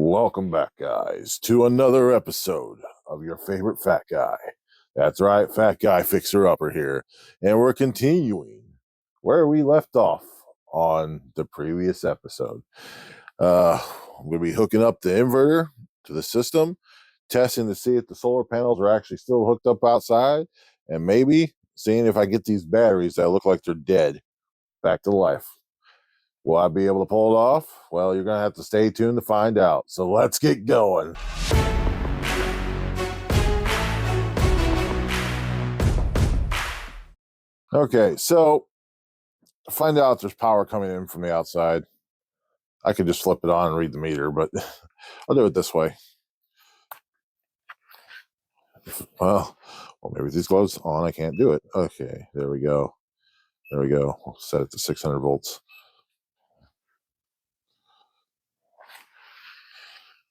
Welcome back, guys, to another episode of your favorite fat guy. That's right, Fat Guy Fixer Upper here. And we're continuing where we left off on the previous episode. I'm going to be hooking up the inverter to the system, testing to see if the solar panels are actually still hooked up outside, and maybe seeing if I get these batteries that look like they're dead back to life. Will I be able to pull it off? Well, you're going to have to stay tuned to find out. So let's get going. Okay, so to find out if there's power coming in from the outside, I could just flip it on and read the meter, but I'll do it this way. Well, maybe these glows on. I can't do it. Okay, there we go. There we go. We'll set it to 600 volts.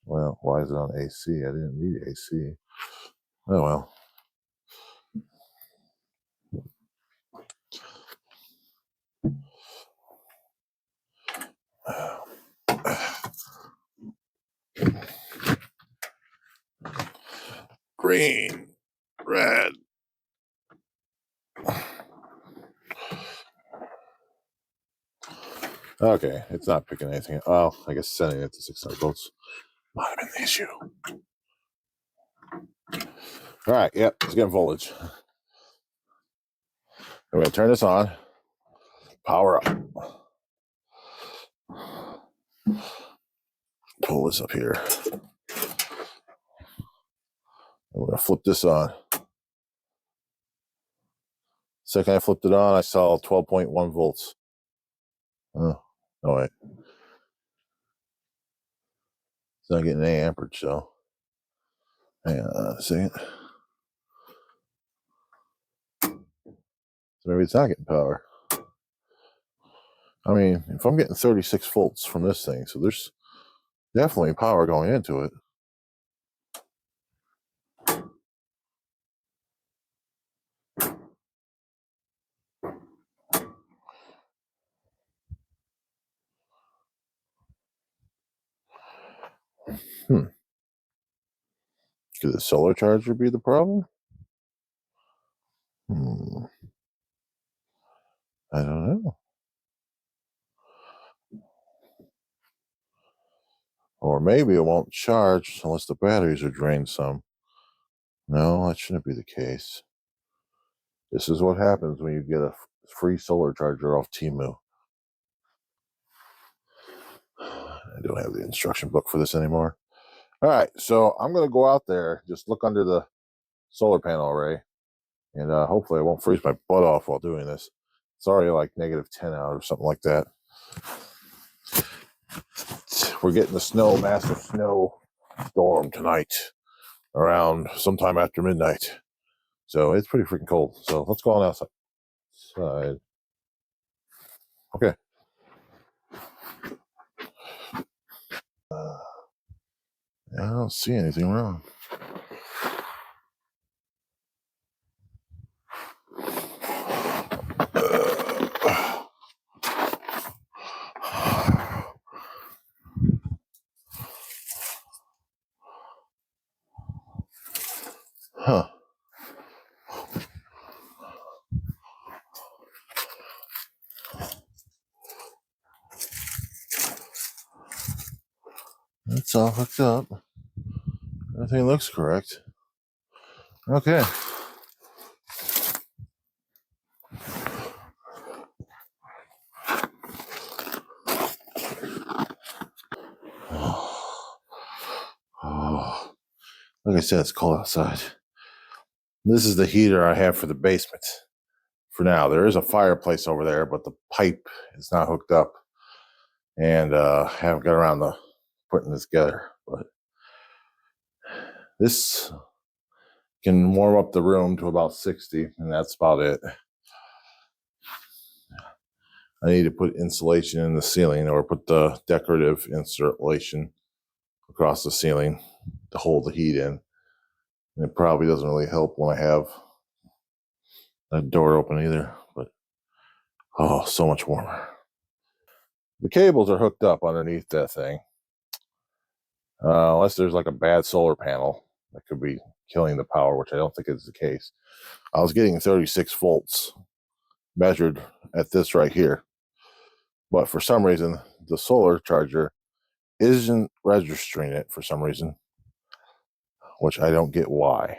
Well, why is it on AC? I didn't need AC. Oh, well. Green, red. Okay, it's not picking anything. Oh, I guess setting it to 600 volts might have been the issue. All right, yep, it's getting voltage. I'm going to turn this on. Power up. Pull this up here. I'm going to flip this on. Second I flipped it on, I saw 12.1 volts. Oh, no, wait. It's not getting any amperage, so hang on a second. So maybe it's not getting power. I mean, if I'm getting 36 volts from this thing, so there's definitely power going into it. Could the solar charger be the problem? I don't know. Or maybe it won't charge unless the batteries are drained some. No, that shouldn't be the case. This is what happens when you get a free solar charger off Temu. I don't have the instruction book for this anymore. All right, so I'm going to go out there, just look under the solar panel array, and hopefully I won't freeze my butt off while doing this. It's already like -10 out or something like that. We're getting the massive snow storm tonight around sometime after midnight. So it's pretty freaking cold. So let's go on outside. Okay. I don't see anything wrong. Huh. It's all hooked up. Everything looks correct. Okay. Oh, like I said, it's cold outside. This is the heater I have for the basement. For now, there is a fireplace over there, but the pipe is not hooked up, and haven't got around to putting this together. But this can warm up the room to about 60, and that's about it. I need to put insulation in the ceiling, or put the decorative insulation across the ceiling to hold the heat in. And it probably doesn't really help when I have that door open either, but oh, so much warmer. The cables are hooked up underneath that thing. unless there's like a bad solar panel that could be killing the power, which I don't think is the case. I was getting 36 volts measured at this right here, but for some reason the solar charger isn't registering it for some reason, which I don't get why.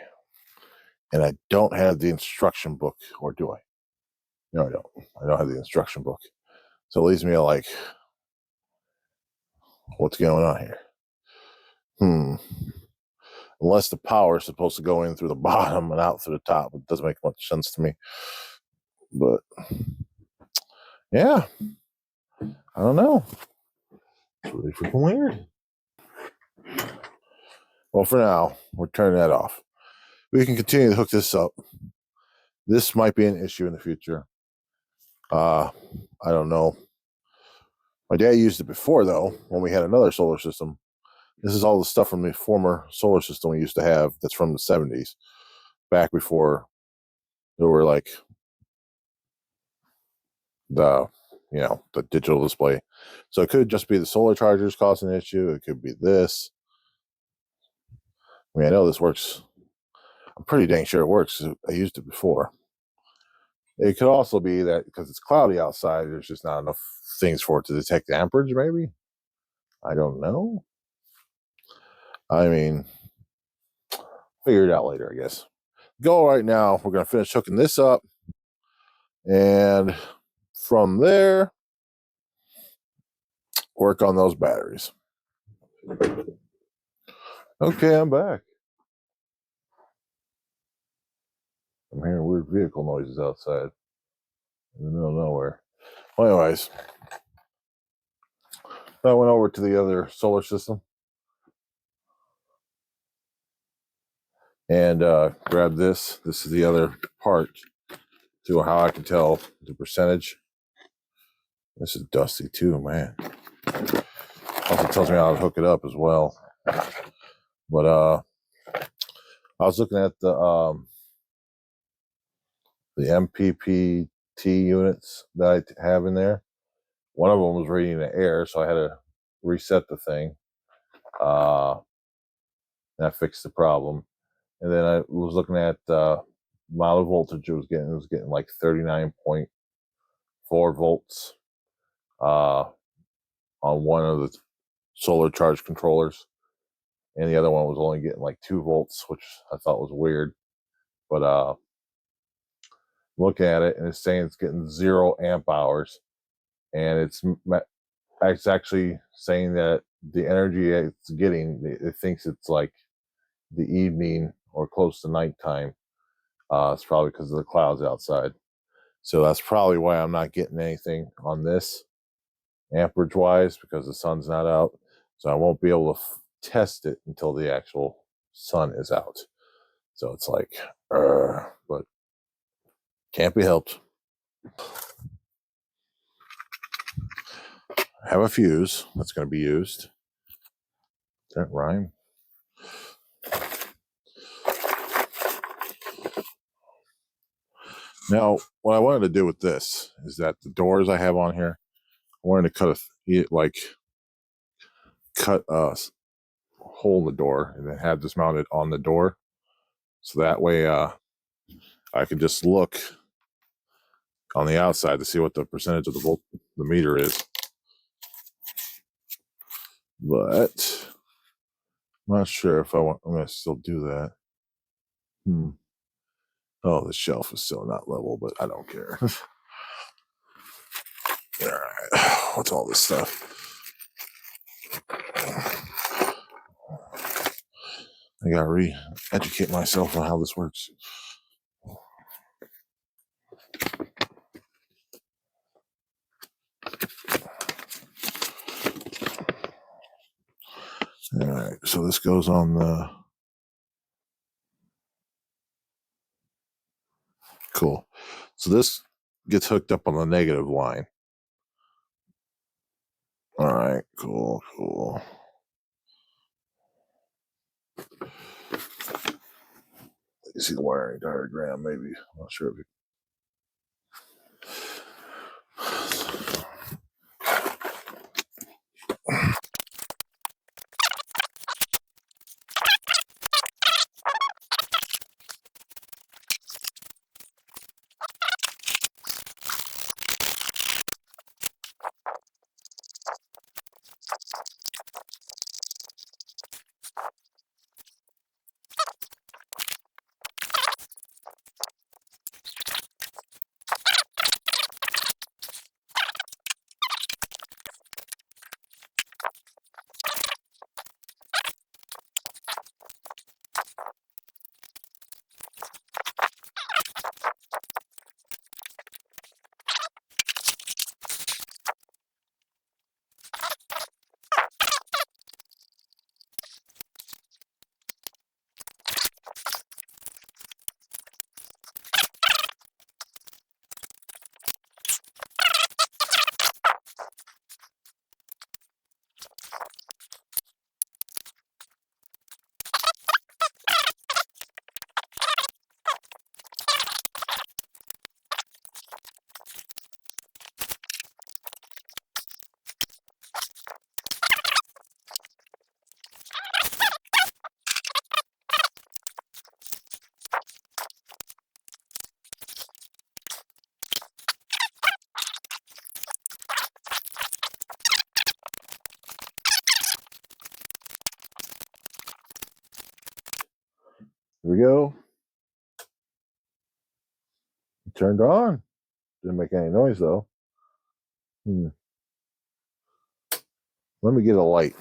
And I don't have the instruction book, or do I? No, I don't. I don't have the instruction book. So it leaves me like, what's going on here? Unless the power is supposed to go in through the bottom and out through the top. It doesn't make much sense to me. But yeah, I don't know. It's really freaking weird. Well, for now, we're turning that off. We can continue to hook this up. This might be an issue in the future. I don't know. My dad used it before, though, when we had another solar system. This is all the stuff from the former solar system we used to have that's from the 70s, back before there were like the digital display. So it could just be the solar chargers causing an issue. It could be this. I mean, I know this works. I'm pretty dang sure it works. I used it before. It could also be that because it's cloudy outside, there's just not enough things for it to detect the amperage, maybe. I don't know. I mean, figure it out later, I guess. Goal right now, we're going to finish hooking this up. And from there, work on those batteries. Okay, I'm back. I'm hearing weird vehicle noises outside in the middle of nowhere. Well, anyways, I went over to the other solar system and grabbed this. This is the other part to how I can tell the percentage. This is dusty too, man. Also tells me how to hook it up as well. But I was looking at the MPPT units that I have in there. One of them was reading the air, so I had to reset the thing. That fixed the problem. And then I was looking at the amount of voltage it was getting. It was getting like 39.4 volts on one of the solar charge controllers. And the other one was only getting like 2 volts, which I thought was weird. But look at it, and it's saying it's getting 0 amp hours. And it's actually saying that the energy it's getting, it thinks it's like the evening or close to nighttime. It's probably because of the clouds outside. So that's probably why I'm not getting anything on this amperage wise, because the sun's not out. So I won't be able to test it until the actual sun is out. So it's like, but can't be helped. I have a fuse that's going to be used. Does that rhyme? Now, what I wanted to do with this is that the doors I have on here, I wanted to cut a hole in the door and then have this mounted on the door. So that way I could just look on the outside to see what the percentage of the meter is. But I'm not sure if I'm going to still do that. Oh, the shelf is still not level, but I don't care. All right. What's all this stuff? I got to re-educate myself on how this works. All right. So this goes on the... Cool. So this gets hooked up on the negative line. All right. Cool. You see the wiring diagram, maybe. I'm not sure if you... Here we go. Turned on. Didn't make any noise though. Let me get a light.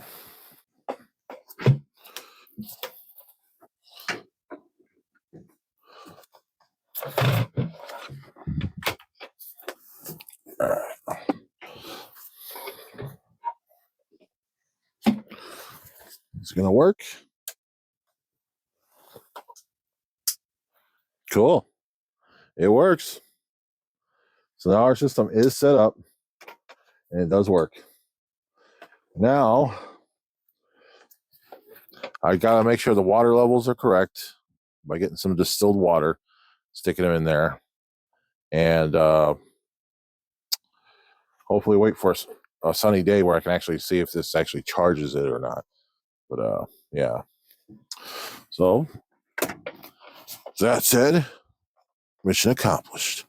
All right. It's gonna work. Cool. It works. So now our system is set up and it does work. Now I gotta make sure the water levels are correct by getting some distilled water, sticking them in there, and hopefully wait for a sunny day where I can actually see if this actually charges it or not. But yeah. So that said, mission accomplished.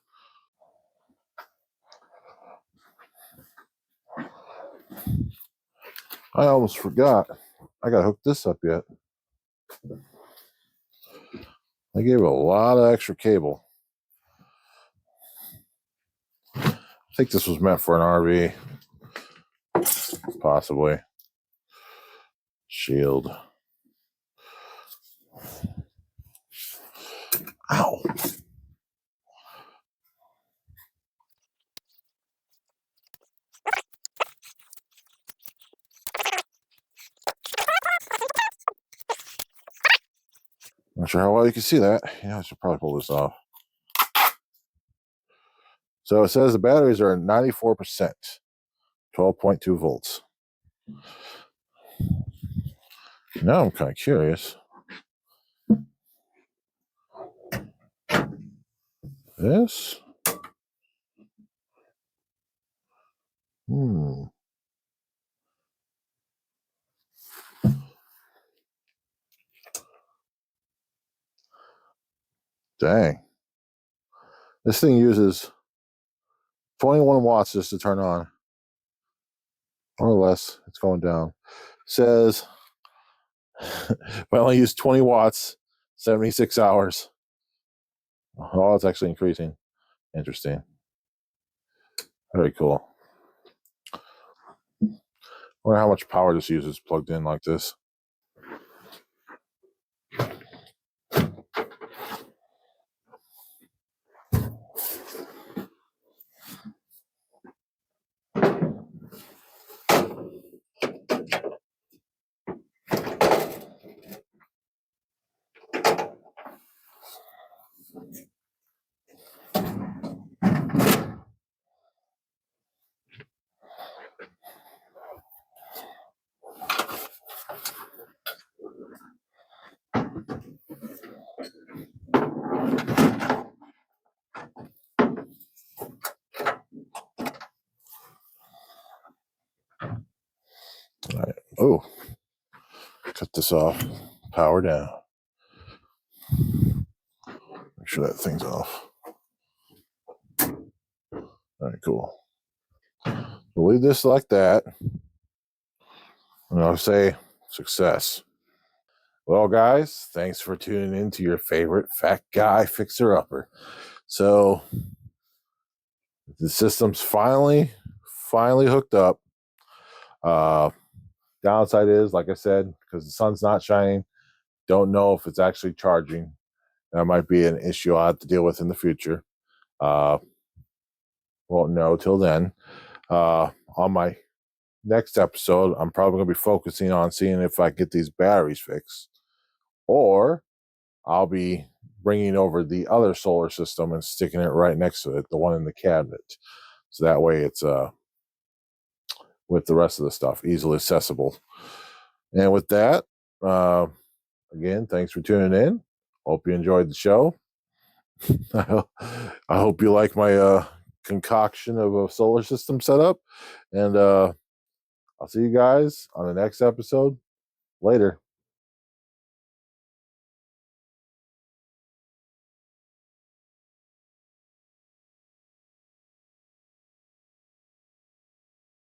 I almost forgot. I gotta hook this up yet. I gave it a lot of extra cable. I think this was meant for an RV. Possibly. Shield. Ow. Not sure how well you can see that. Yeah, I should probably pull this off. So it says the batteries are 94%, 12.2 volts. Now I'm kind of curious. This? Dang. This thing uses 21 watts just to turn on. Or less. It's going down. Says if I only use 20 watts, 76 hours. Oh, it's actually increasing. Interesting. Very cool. I wonder how much power this uses plugged in like this. All right. Oh, cut this off. Power down. Make sure that thing's off. All right, cool. We'll leave this like that. And I'll say success. Well, guys, thanks for tuning in to your favorite fat guy fixer-upper. So the system's finally hooked up. Downside is, like I said, because the sun's not shining, don't know if it's actually charging. That might be an issue I'll have to deal with in the future. Won't know till then. On my next episode, I'm probably going to be focusing on seeing if I get these batteries fixed, or I'll be bringing over the other solar system and sticking it right next to it, the one in the cabinet. So that way it's with the rest of the stuff easily accessible. And with that, again, thanks for tuning in. Hope you enjoyed the show. I hope you like my concoction of a solar system setup. And I'll see you guys on the next episode. Later.